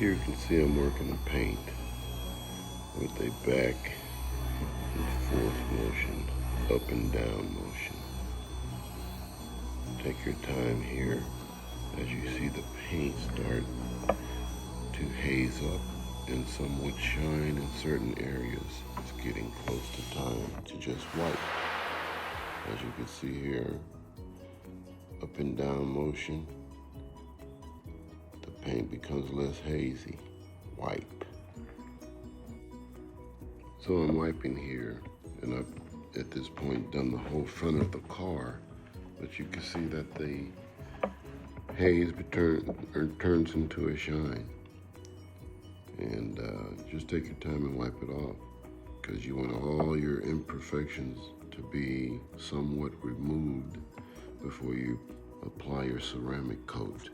Here you can see I'm working the paint with a back and forth motion, up and down motion. Take your time here as you see the paint start to haze up and somewhat shine in certain areas. It's getting close to time to just wipe. As you can see here, up and down motion, the paint becomes less hazy. Wipe. So I'm wiping here, and I've at this point done the whole front of the car, but you can see that the haze turns into a shine. And just take your time and wipe it off, because you want all your imperfections to be somewhat removed before you apply your ceramic coat.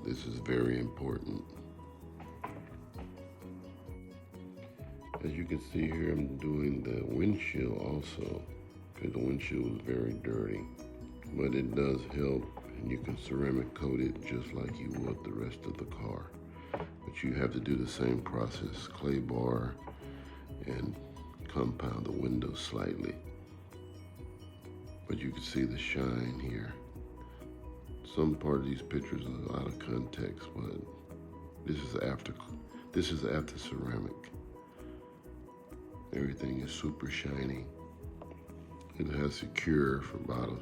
This is very important. As you can see here, I'm doing the windshield also, because the windshield was very dirty, but it does help, and you can ceramic coat it just like you would the rest of the car. But you have to do the same process, clay bar and compound the windows slightly. But you can see the shine here. Some part of these pictures are out of context, but this is after ceramic. Everything is super shiny. It has to cure for about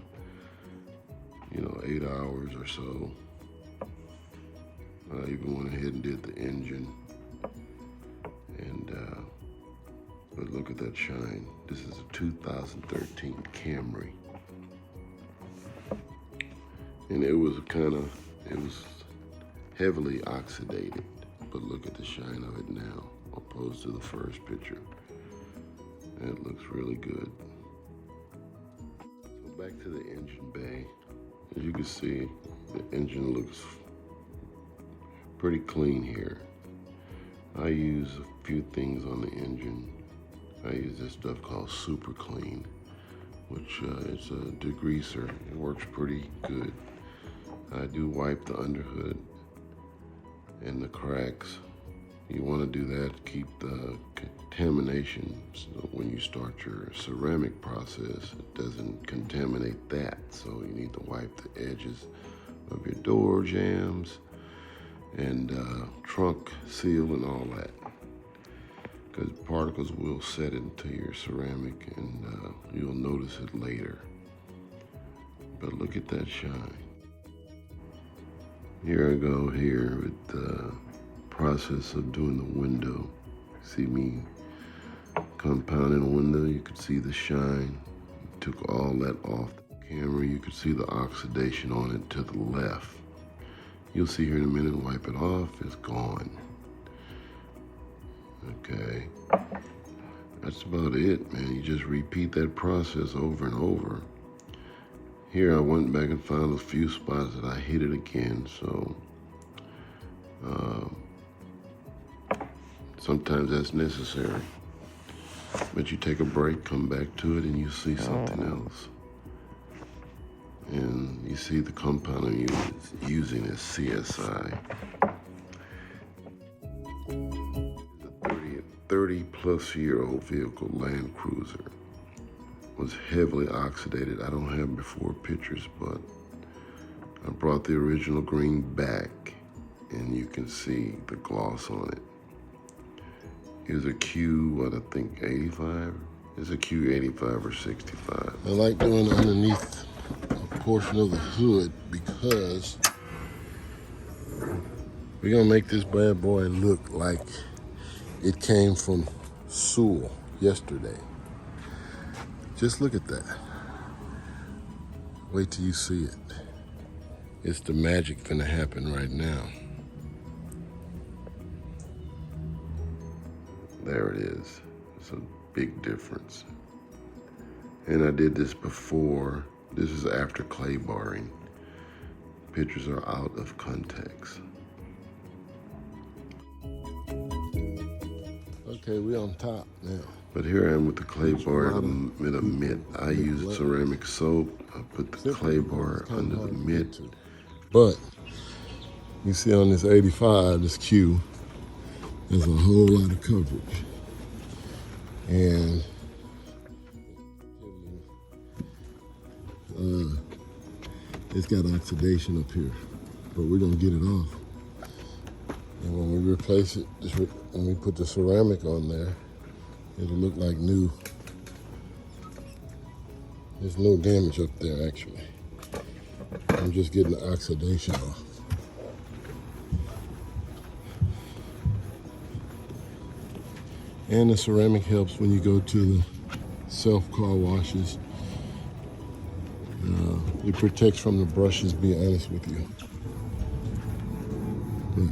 8 hours or so. I even went ahead and did the engine, and but look at that shine. This is a 2013 Camry, and it was heavily oxidated, but look at the shine of it now, opposed to the first picture. It looks really good. So back to the engine bay. As you can see, the engine looks pretty clean here. I use a few things on the engine. I use this stuff called Super Clean, which is a degreaser. It works pretty good. I do wipe the underhood and the cracks. You want to do that to keep the contamination, so when you start your ceramic process, it doesn't contaminate that. So you need to wipe the edges of your door jambs and trunk seal and all that, because particles will set into your ceramic, and you'll notice it later. But look at that shine. Here I go here with the process of doing the window. See me compounding the window. You can see the shine. Took all that off the camera. You can see the oxidation on it to the left. You'll see here in a minute, wipe it off, it's gone. Okay, that's about it, man. You just repeat that process over and over. Here I went back and found a few spots that I hit it again, so sometimes that's necessary. But you take a break, come back to it, and you see something else. And you see the compound I'm using is CSI. It's a 30-plus-year-old vehicle, Land Cruiser. Was heavily oxidated. I don't have before pictures, but I brought the original green back, and you can see the gloss on it. It was a Q, I think 85? It's a Q85 or 65. I like doing underneath a portion of the hood because we're gonna make this bad boy look like it came from Sewell yesterday. Just look at that. Wait till you see it. It's the magic gonna happen right now. There it is. It's a big difference. And I did this before. This is after clay barring. Pictures are out of context. Okay, we're on top now. But here I am with the clay bar in a mitt. I used ceramic soap. I put the clay bar under the mitt. But You see on this 85, this Q, there's a whole lot of coverage. And it's got oxidation up here, but we're gonna get it off. And when we replace it, when we put the ceramic on there, it'll look like new. There's no damage up there actually. I'm just getting the oxidation off. And the ceramic helps when you go to the self-car washes. It protects from the brushes, be honest with you. But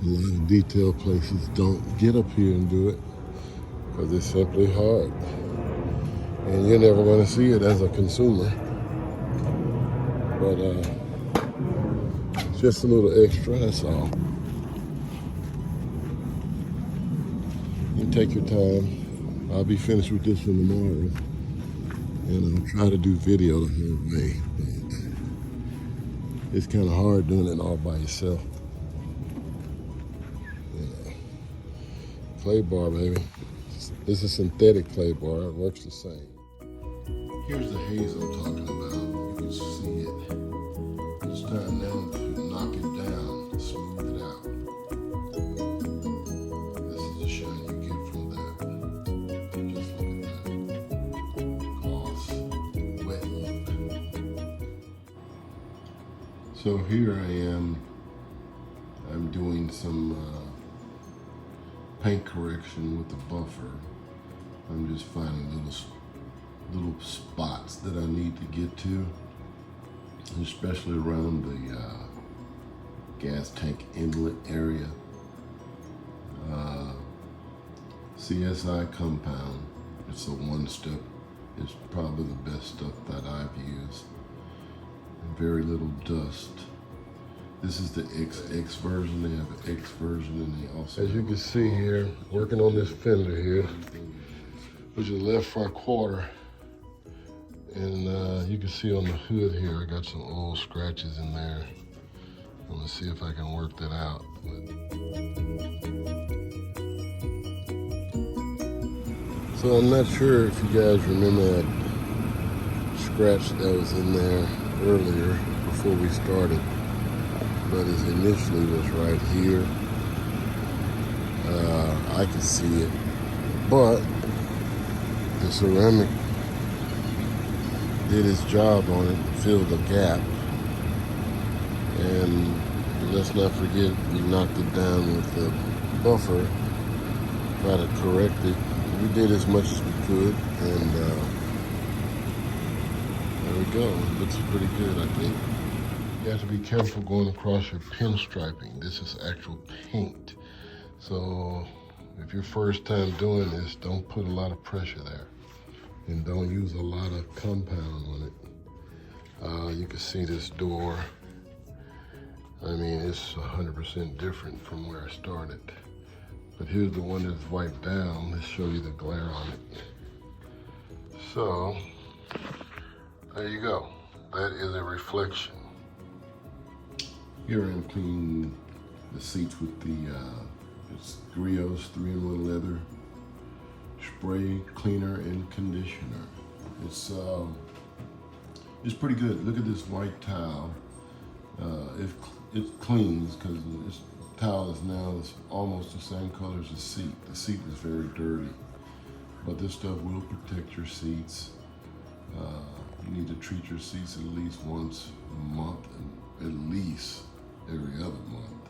a lot of detailed places don't get up here and do it because it's simply hard. And you're never going to see it as a consumer. But just a little extra, that's all. You take your time. I'll be finished with this one tomorrow. And I'll try to do video the whole way. But it's kind of hard doing it all by yourself. Clay bar, baby. This is synthetic clay bar. It works the same. Here's the haze I'm talking about. You can see it. It's time now to knock it down, smooth it out. This is the shine you get from that. Just look at that. Gloss, wet look. So here I am. I'm doing some paint correction with the buffer. I'm just finding little spots that I need to get to, especially around the gas tank inlet area. CSI compound, it's a one-step. It's probably the best stuff that I've used. And very little dust. This is the XX version. They have an X version, and they also. As you can see here, working on this fender here, which is left front quarter. And you can see on the hood here, I got some old scratches in there. I'm gonna see if I can work that out. So I'm not sure if you guys remember that scratch that was in there earlier before we started. But it initially was right here. I could see it, but the ceramic did its job on it, filled the gap. And let's not forget, we knocked it down with the buffer, try to correct it. We did as much as we could, and there we go. It looks pretty good, I think. You have to be careful going across your pinstriping. This is actual paint. So if you're first time doing this, don't put a lot of pressure there. And don't use a lot of compound on it. You can see this door. I mean, it's 100% different from where I started. But here's the one that's wiped down. Let's show you the glare on it. So, there you go. That is a reflection. Here I'm cleaning the seats with the it's Griot's 3-in-1 leather spray cleaner and conditioner. It's pretty good. Look at this white towel. It cleans because this towel is now almost the same color as the seat. The seat is very dirty, but this stuff will protect your seats. You need to treat your seats at least once a month, and at least every other month.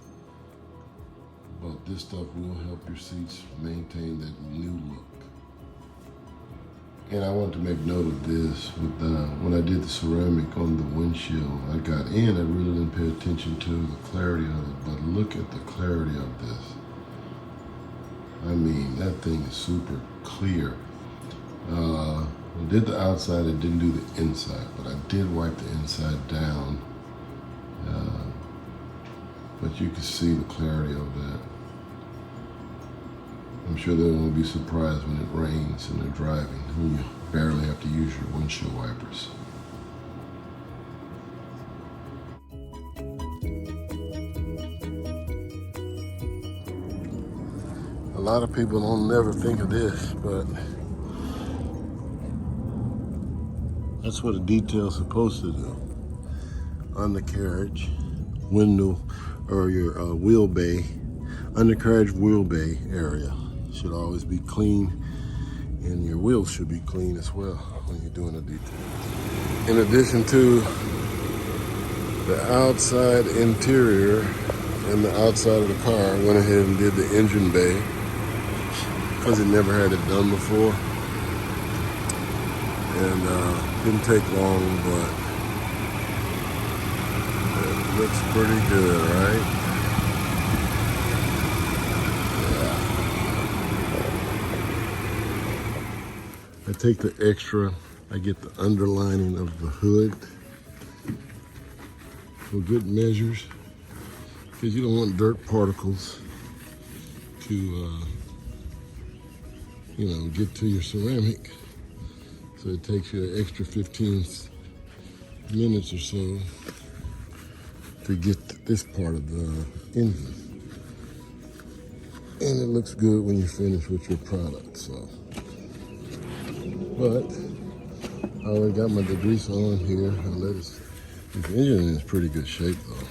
But this stuff will help your seats maintain that new look. And I wanted to make note of this. When I did the ceramic on the windshield, I got in, I really didn't pay attention to the clarity of it, but look at the clarity of this. I mean, that thing is super clear. I did the outside, I didn't do the inside, but I did wipe the inside down. But you can see the clarity of that. I'm sure they won't be surprised when it rains and they're driving, when you barely have to use your windshield wipers. A lot of people don't never think of this, but that's what a detail's supposed to do. Undercarriage, window, or your wheel bay, undercarriage wheel bay area should always be clean, and your wheels should be clean as well when you're doing a detail. In addition to the outside interior and the outside of the car, I went ahead and did the engine bay because it never had it done before, and didn't take long, but it looks pretty good, right? Yeah. I take the extra, I get the underlining of the hood for good measures, because you don't want dirt particles to get to your ceramic. So it takes you an extra 15 minutes or so to get this part of the engine. And it looks good when you finish with your product, so. But I already got my degreaser on here. This engine is in pretty good shape though.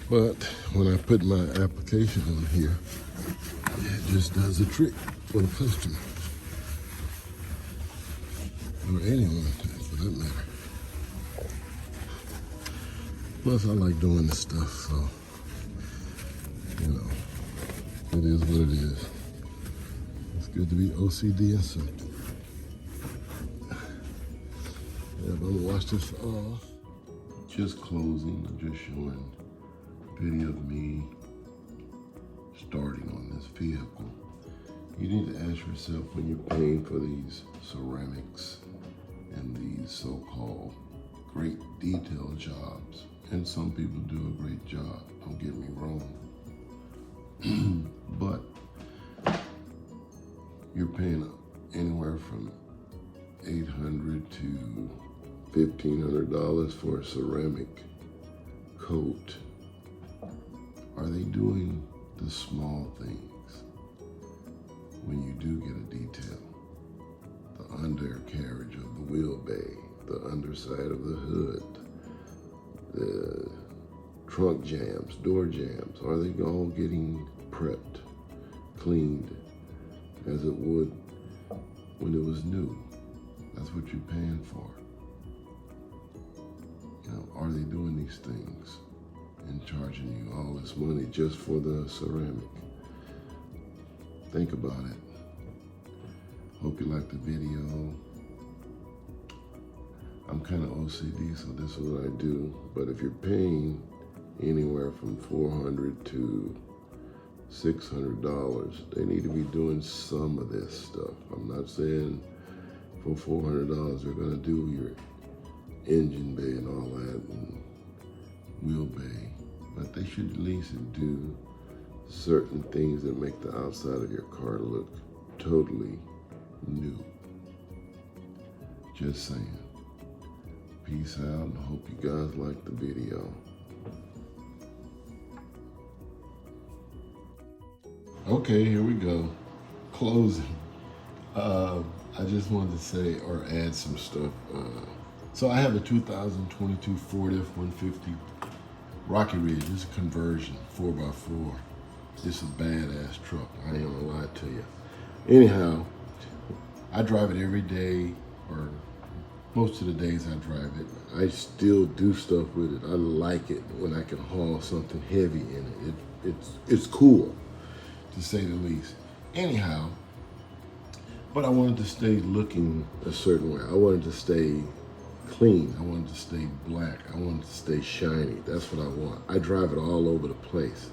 But when I put my application on here, it just does the trick for the customer. Or anyone for that matter. Plus, I like doing this stuff, so, it is what it is. It's good to be OCD and something. Yeah, but I'm gonna wash this off. Just closing, just showing a video of me starting on this vehicle. You need to ask yourself, when you're paying for these ceramics and these so-called great detail jobs, and some people do a great job, don't get me wrong, but you're paying anywhere from $800 to $1,500 for a ceramic coat. Are they doing the small things when you do get a detail? The undercarriage of the wheel bay, the underside of the hood, the trunk jambs, door jambs, are they all getting prepped, cleaned as it would when it was new? That's what you're paying for. Are they doing these things and charging you all this money just for the ceramic? Think about it. Hope you liked the video. I'm kind of OCD, so this is what I do. But if you're paying anywhere from $400 to $600, they need to be doing some of this stuff. I'm not saying for $400 they're gonna do your engine bay and all that and wheel bay, but they should at least do certain things that make the outside of your car look totally new. Just saying. Peace out, and I hope you guys liked the video. Okay, here we go. Closing. I just wanted to say or add some stuff. So I have a 2022 Ford F-150 Rocky Ridge. It's a conversion, 4x4. It's a badass truck. I ain't gonna lie to you. Anyhow, I drive it every day, or most of the days I drive it. I still do stuff with it. I like it when I can haul something heavy in it. It's cool, to say the least. Anyhow, but I wanted to stay looking a certain way. I wanted to stay clean. I wanted to stay black. I wanted to stay shiny. That's what I want. I drive it all over the place,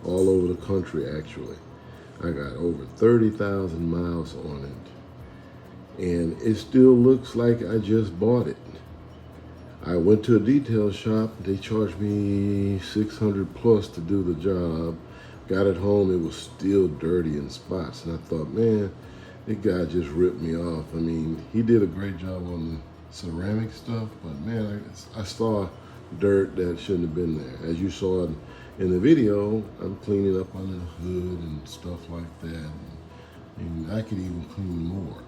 all over the country, actually. I got over 30,000 miles on it, and it still looks like I just bought it. I went to a detail shop. They charged me $600 plus to do the job. Got it home, it was still dirty in spots, and I thought, man, that guy just ripped me off. I mean, he did a great job on the ceramic stuff, but man, I saw dirt that shouldn't have been there. As you saw In the video, I'm cleaning up under the hood and stuff like that. And I could even clean more.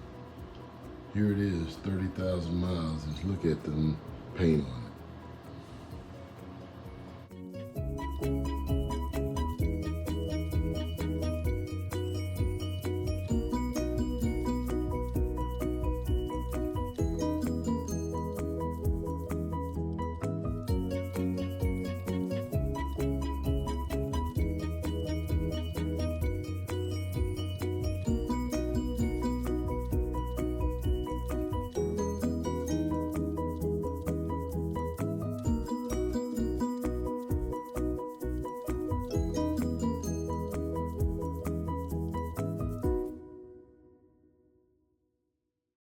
Here it is, 30,000 miles. Just look at the paint on it.